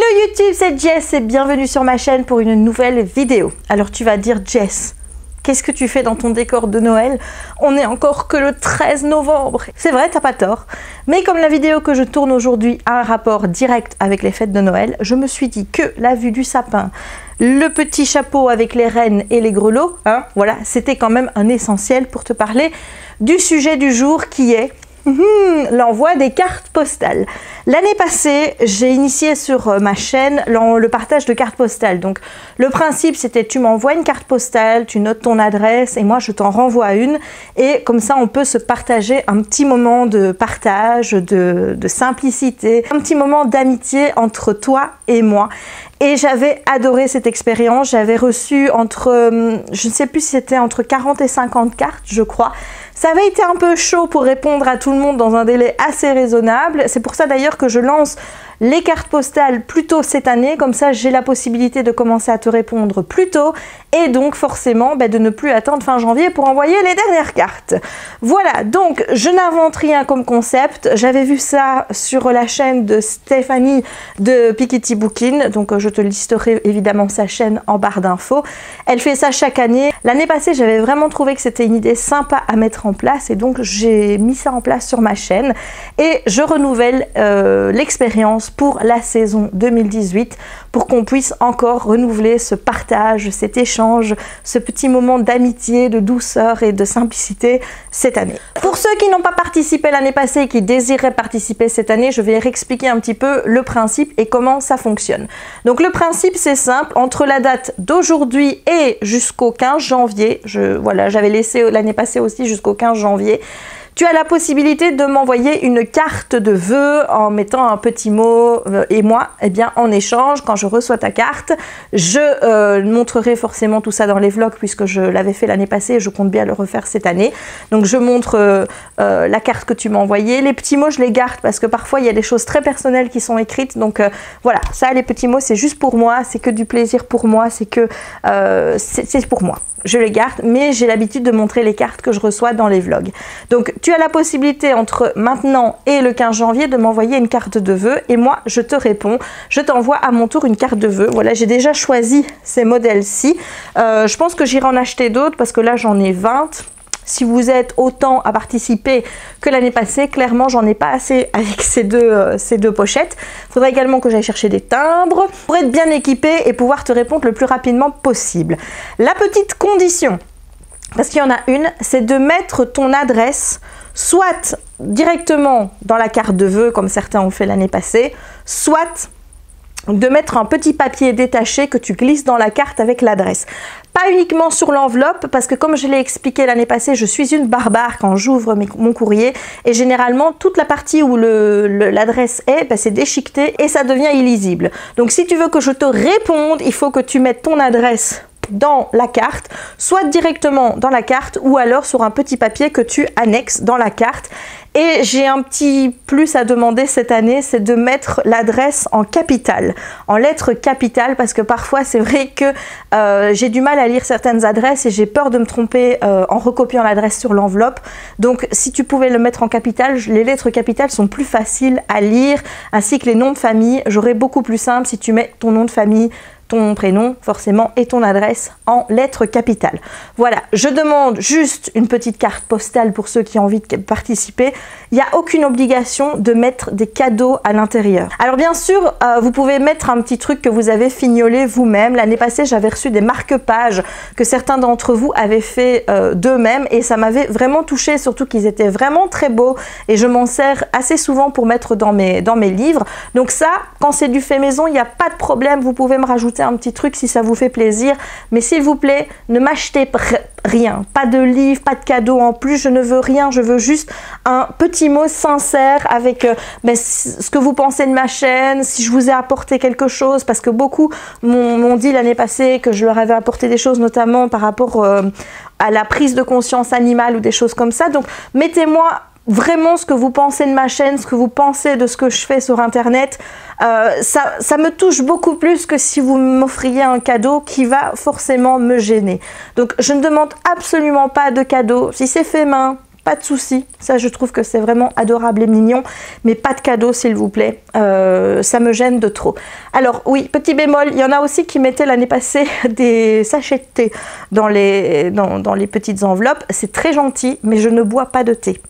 Hello YouTube, c'est Jess et bienvenue sur ma chaîne pour une nouvelle vidéo. Alors tu vas dire Jess, qu'est-ce que tu fais dans ton décor de Noël? On est encore que le 13 novembre. C'est vrai, t'as pas tort. Mais comme la vidéo que je tourne aujourd'hui a un rapport direct avec les fêtes de Noël, je me suis dit que la vue du sapin, le petit chapeau avec les rennes et les grelots, voilà, c'était quand même un essentiel pour te parler du sujet du jour qui est l'envoi des cartes postales. L'année passée, j'ai initié sur ma chaîne le partage de cartes postales. Donc, le principe, c'était tu m'envoies une carte postale, tu notes ton adresse et moi, je t'en renvoie une. Et comme ça, on peut se partager un petit moment de partage, de simplicité, un petit moment d'amitié entre toi et moi. Et j'avais adoré cette expérience. J'avais reçu entre, je ne sais plus si c'était entre 40 et 50 cartes, je crois. Ça avait été un peu chaud pour répondre à tout le monde dans un délai assez raisonnable. C'est pour ça d'ailleurs que je lance les cartes postales plus tôt cette année. Comme ça, j'ai la possibilité de commencer à te répondre plus tôt. Et donc forcément, de ne plus attendre fin janvier pour envoyer les dernières cartes. Voilà, donc je n'invente rien comme concept. J'avais vu ça sur la chaîne de Stéphanie de Piketty Bookin. Donc je te listerai évidemment sa chaîne en barre d'infos. Elle fait ça chaque année. L'année passée, j'avais vraiment trouvé que c'était une idée sympa à mettre en place. Et donc j'ai mis ça en place sur ma chaîne. Et je renouvelle l'expérience pour la saison 2018 pour qu'on puisse encore renouveler ce partage, cet échange, ce petit moment d'amitié, de douceur et de simplicité cette année. Pour ceux qui n'ont pas participé l'année passée et qui désiraient participer cette année, je vais réexpliquer un petit peu le principe et comment ça fonctionne. Donc le principe c'est simple, entre la date d'aujourd'hui et jusqu'au 15 janvier, j'avais laissé l'année passée aussi jusqu'au 15 janvier, tu as la possibilité de m'envoyer une carte de vœux en mettant un petit mot et moi, en échange, quand je reçois ta carte, je montrerai forcément tout ça dans les vlogs puisque je l'avais fait l'année passée et je compte bien le refaire cette année. Donc je montre la carte que tu m'as envoyée. Les petits mots, je les garde parce que parfois il y a des choses très personnelles qui sont écrites. Donc voilà, ça les petits mots, c'est juste pour moi, c'est que du plaisir pour moi, c'est pour moi. Je les garde, mais j'ai l'habitude de montrer les cartes que je reçois dans les vlogs. Donc, tu as la possibilité entre maintenant et le 15 janvier de m'envoyer une carte de vœux et moi, je te réponds. Je t'envoie à mon tour une carte de vœux. Voilà, j'ai déjà choisi ces modèles-ci. Je pense que j'irai en acheter d'autres parce que là, j'en ai 20. Si vous êtes autant à participer que l'année passée, clairement, j'en ai pas assez avec ces deux pochettes. Il faudra également que j'aille chercher des timbres pour être bien équipée et pouvoir te répondre le plus rapidement possible. La petite condition, parce qu'il y en a une, c'est de mettre ton adresse soit directement dans la carte de vœux, comme certains ont fait l'année passée, soit de mettre un petit papier détaché que tu glisses dans la carte avec l'adresse. Pas uniquement sur l'enveloppe, parce que comme je l'ai expliqué l'année passée, je suis une barbare quand j'ouvre mon courrier et généralement toute la partie où l'adresse est, c'est déchiqueté et ça devient illisible. Donc si tu veux que je te réponde, il faut que tu mettes ton adresse dans la carte, soit directement dans la carte ou alors sur un petit papier que tu annexes dans la carte. Et j'ai un petit plus à demander cette année, c'est de mettre l'adresse en capitale, en lettres capitales, parce que parfois c'est vrai que j'ai du mal à lire certaines adresses et j'ai peur de me tromper en recopiant l'adresse sur l'enveloppe. Donc si tu pouvais le mettre en capitale, les lettres capitales sont plus faciles à lire, ainsi que les noms de famille. J'aurais beaucoup plus simple si tu mets ton nom de famille, ton prénom forcément et ton adresse en lettres capitales. Voilà, je demande juste une petite carte postale pour ceux qui ont envie de participer. Il n'y a aucune obligation de mettre des cadeaux à l'intérieur. Alors bien sûr, vous pouvez mettre un petit truc que vous avez fignolé vous-même. L'année passée, j'avais reçu des marque-pages que certains d'entre vous avaient fait d'eux-mêmes et ça m'avait vraiment touchée, surtout qu'ils étaient vraiment très beaux et je m'en sers assez souvent pour mettre dans mes livres. Donc ça, quand c'est du fait maison, il n'y a pas de problème, vous pouvez me rajouter un petit truc si ça vous fait plaisir, mais s'il vous plaît, ne m'achetez rien, pas de livre, pas de cadeau en plus, je ne veux rien, je veux juste un petit mot sincère avec ce que vous pensez de ma chaîne, si je vous ai apporté quelque chose, parce que beaucoup m'ont dit l'année passée que je leur avais apporté des choses, notamment par rapport à la prise de conscience animale ou des choses comme ça. Donc mettez-moi vraiment ce que vous pensez de ma chaîne, ce que vous pensez de ce que je fais sur internet. Ça me touche beaucoup plus que si vous m'offriez un cadeau qui va forcément me gêner. Donc je ne demande absolument pas de cadeau. Si c'est fait main, pas de souci. Ça, je trouve que c'est vraiment adorable et mignon, mais pas de cadeau, s'il vous plaît. Ça me gêne de trop. Alors oui, petit bémol, il y en a aussi qui mettaient l'année passée des sachets de thé dans les petites enveloppes. C'est très gentil, mais je ne bois pas de thé.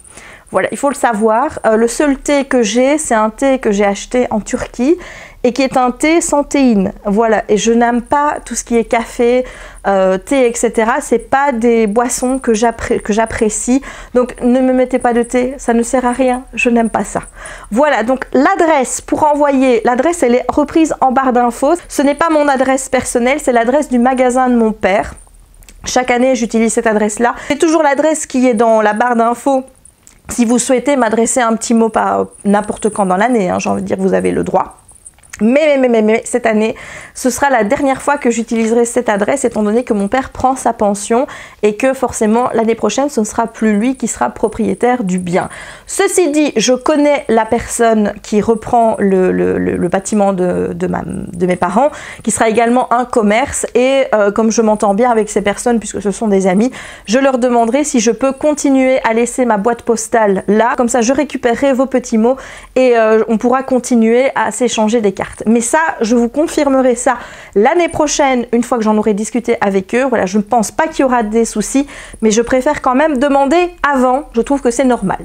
Voilà, il faut le savoir. Le seul thé que j'ai, c'est un thé que j'ai acheté en Turquie et qui est un thé sans théine. Voilà, et je n'aime pas tout ce qui est café, thé, etc. C'est pas des boissons que j'apprécie. Donc ne me mettez pas de thé, ça ne sert à rien. Je n'aime pas ça. Voilà, donc l'adresse pour envoyer, l'adresse elle est reprise en barre d'infos. Ce n'est pas mon adresse personnelle, c'est l'adresse du magasin de mon père. Chaque année, j'utilise cette adresse-là. C'est toujours l'adresse qui est dans la barre d'infos. Si vous souhaitez m'adresser un petit mot par n'importe quand dans l'année, hein, j'ai envie de dire, vous avez le droit. Mais cette année, ce sera la dernière fois que j'utiliserai cette adresse étant donné que mon père prend sa pension et que forcément l'année prochaine, ce ne sera plus lui qui sera propriétaire du bien. Ceci dit, je connais la personne qui reprend le bâtiment de mes parents, qui sera également un commerce et comme je m'entends bien avec ces personnes puisque ce sont des amis, je leur demanderai si je peux continuer à laisser ma boîte postale là. Comme ça, je récupérerai vos petits mots et on pourra continuer à s'échanger des cartes. Mais ça, je vous confirmerai ça l'année prochaine, une fois que j'en aurai discuté avec eux. Voilà, je ne pense pas qu'il y aura des soucis, mais je préfère quand même demander avant. Je trouve que c'est normal.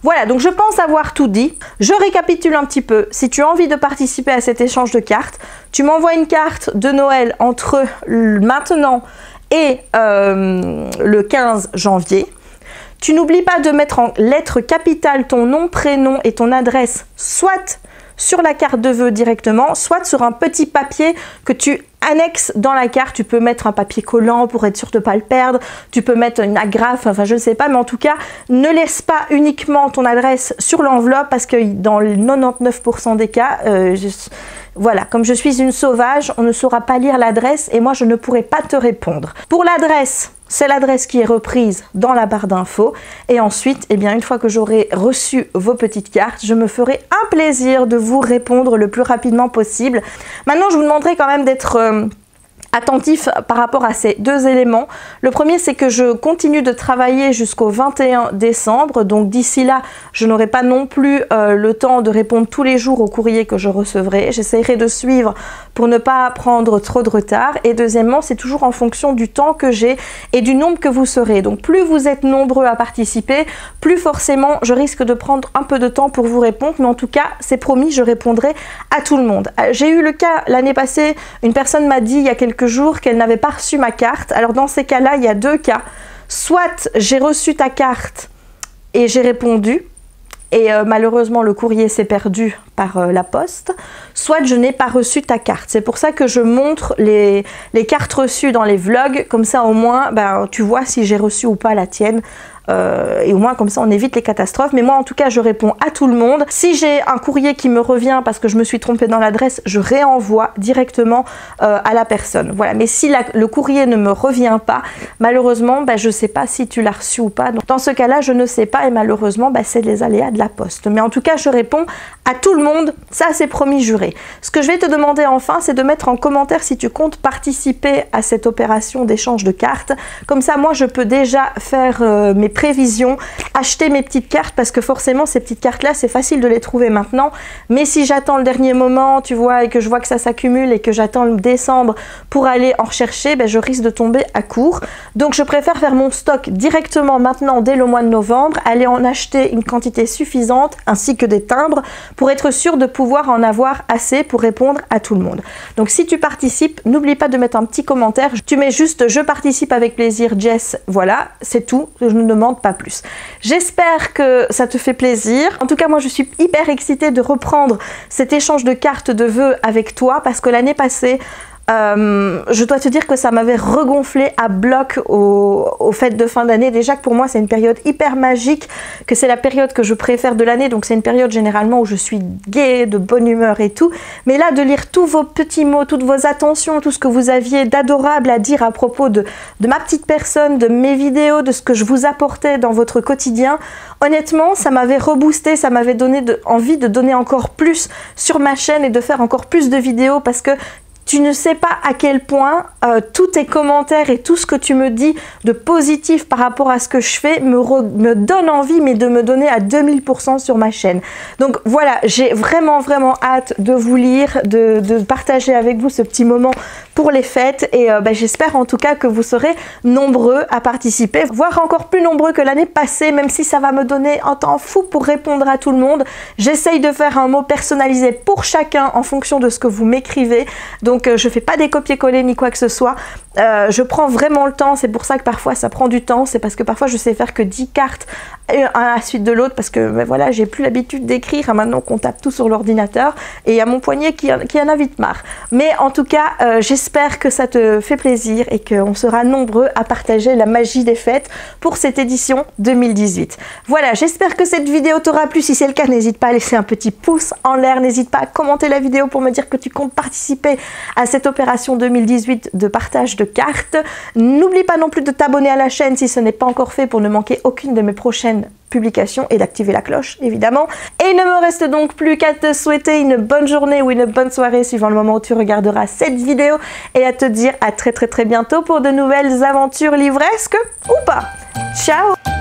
Voilà, donc je pense avoir tout dit. Je récapitule un petit peu. Si tu as envie de participer à cet échange de cartes, tu m'envoies une carte de Noël entre maintenant et le 15 janvier. Tu n'oublies pas de mettre en lettres capitales ton nom, prénom et ton adresse, soit sur la carte de vœux directement, soit sur un petit papier que tu annexes dans la carte. Tu peux mettre un papier collant pour être sûr de ne pas le perdre, tu peux mettre une agrafe, enfin je ne sais pas, mais en tout cas, ne laisse pas uniquement ton adresse sur l'enveloppe parce que dans les 99% des cas, voilà, comme je suis une sauvage, on ne saura pas lire l'adresse et moi je ne pourrai pas te répondre. Pour l'adresse, c'est l'adresse qui est reprise dans la barre d'infos. Et ensuite, eh bien, une fois que j'aurai reçu vos petites cartes, je me ferai un plaisir de vous répondre le plus rapidement possible. Maintenant, je vous demanderai quand même d'être attentif par rapport à ces deux éléments. Le premier, c'est que je continue de travailler jusqu'au 21 décembre. Donc d'ici là, je n'aurai pas non plus le temps de répondre tous les jours aux courriers que je recevrai. J'essaierai de suivre pour ne pas prendre trop de retard. Et deuxièmement, c'est toujours en fonction du temps que j'ai et du nombre que vous serez. Donc plus vous êtes nombreux à participer, plus forcément je risque de prendre un peu de temps pour vous répondre. Mais en tout cas, c'est promis, je répondrai à tout le monde. J'ai eu le cas l'année passée, une personne m'a dit il y a quelques jours qu'elle n'avait pas reçu ma carte. Alors dans ces cas-là, il y a deux cas. Soit j'ai reçu ta carte et j'ai répondu et malheureusement le courrier s'est perdu par la poste, soit je n'ai pas reçu ta carte. C'est pour ça que je montre les cartes reçues dans les vlogs, comme ça au moins ben, tu vois si j'ai reçu ou pas la tienne. Et au moins comme ça on évite les catastrophes. Mais moi en tout cas je réponds à tout le monde. Si j'ai un courrier qui me revient parce que je me suis trompée dans l'adresse, je réenvoie directement à la personne. Voilà. Mais si le courrier ne me revient pas, malheureusement ben, je ne sais pas si tu l'as reçu ou pas. Donc, dans ce cas là je ne sais pas et malheureusement ben, c'est les aléas de la poste. Mais en tout cas je réponds à tout le monde, ça c'est promis juré. Ce que je vais te demander enfin, c'est de mettre en commentaire si tu comptes participer à cette opération d'échange de cartes. Comme ça moi je peux déjà faire mes prévisions, acheter mes petites cartes parce que forcément ces petites cartes là c'est facile de les trouver maintenant, mais si j'attends le dernier moment tu vois et que je vois que ça s'accumule et que j'attends le décembre pour aller en rechercher, ben, je risque de tomber à court. Donc je préfère faire mon stock directement maintenant dès le mois de novembre, aller en acheter une quantité suffisante ainsi que des timbres pour être sûr de pouvoir en avoir assez pour répondre à tout le monde. Donc si tu participes, n'oublie pas de mettre un petit commentaire, tu mets juste je participe avec plaisir Jess, voilà, c'est tout, je ne demande pas plus. J'espère que ça te fait plaisir. En tout cas, moi, je suis hyper excitée de reprendre cet échange de cartes de vœux avec toi parce que l'année passée, je dois te dire que ça m'avait regonflé à bloc aux fêtes de fin d'année. Déjà que pour moi c'est une période hyper magique, que c'est la période que je préfère de l'année, donc c'est une période généralement où je suis gaie, de bonne humeur et tout. Mais là de lire tous vos petits mots, toutes vos attentions, tout ce que vous aviez d'adorable à dire à propos de ma petite personne, de mes vidéos, de ce que je vous apportais dans votre quotidien, honnêtement ça m'avait reboosté, ça m'avait donné envie de donner encore plus sur ma chaîne et de faire encore plus de vidéos parce que Tu ne sais pas à quel point tous tes commentaires et tout ce que tu me dis de positif par rapport à ce que je fais me donne envie, mais de me donner à 2000% sur ma chaîne. Donc voilà, j'ai vraiment hâte de vous lire, de partager avec vous ce petit moment pour les fêtes, et j'espère en tout cas que vous serez nombreux à participer, voire encore plus nombreux que l'année passée, même si ça va me donner un temps fou pour répondre à tout le monde. J'essaye de faire un mot personnalisé pour chacun en fonction de ce que vous m'écrivez, donc je fais pas des copier-coller ni quoi que ce soit. Je prends vraiment le temps, c'est pour ça que parfois ça prend du temps, c'est parce que parfois je sais faire que 10 cartes à la suite de l'autre, parce que voilà, j'ai plus l'habitude d'écrire, maintenant qu'on tape tout sur l'ordinateur, et il y a mon poignet qui en a vite marre. Mais en tout cas, j'espère que ça te fait plaisir et qu'on sera nombreux à partager la magie des fêtes pour cette édition 2018. Voilà, j'espère que cette vidéo t'aura plu. Si c'est le cas, n'hésite pas à laisser un petit pouce en l'air, n'hésite pas à commenter la vidéo pour me dire que tu comptes participer à cette opération 2018 de partage de cartes. N'oublie pas non plus de t'abonner à la chaîne si ce n'est pas encore fait pour ne manquer aucune de mes prochaines publications et d'activer la cloche évidemment. Et il ne me reste donc plus qu'à te souhaiter une bonne journée ou une bonne soirée suivant le moment où tu regarderas cette vidéo, et à te dire à très bientôt pour de nouvelles aventures livresques ou pas. Ciao!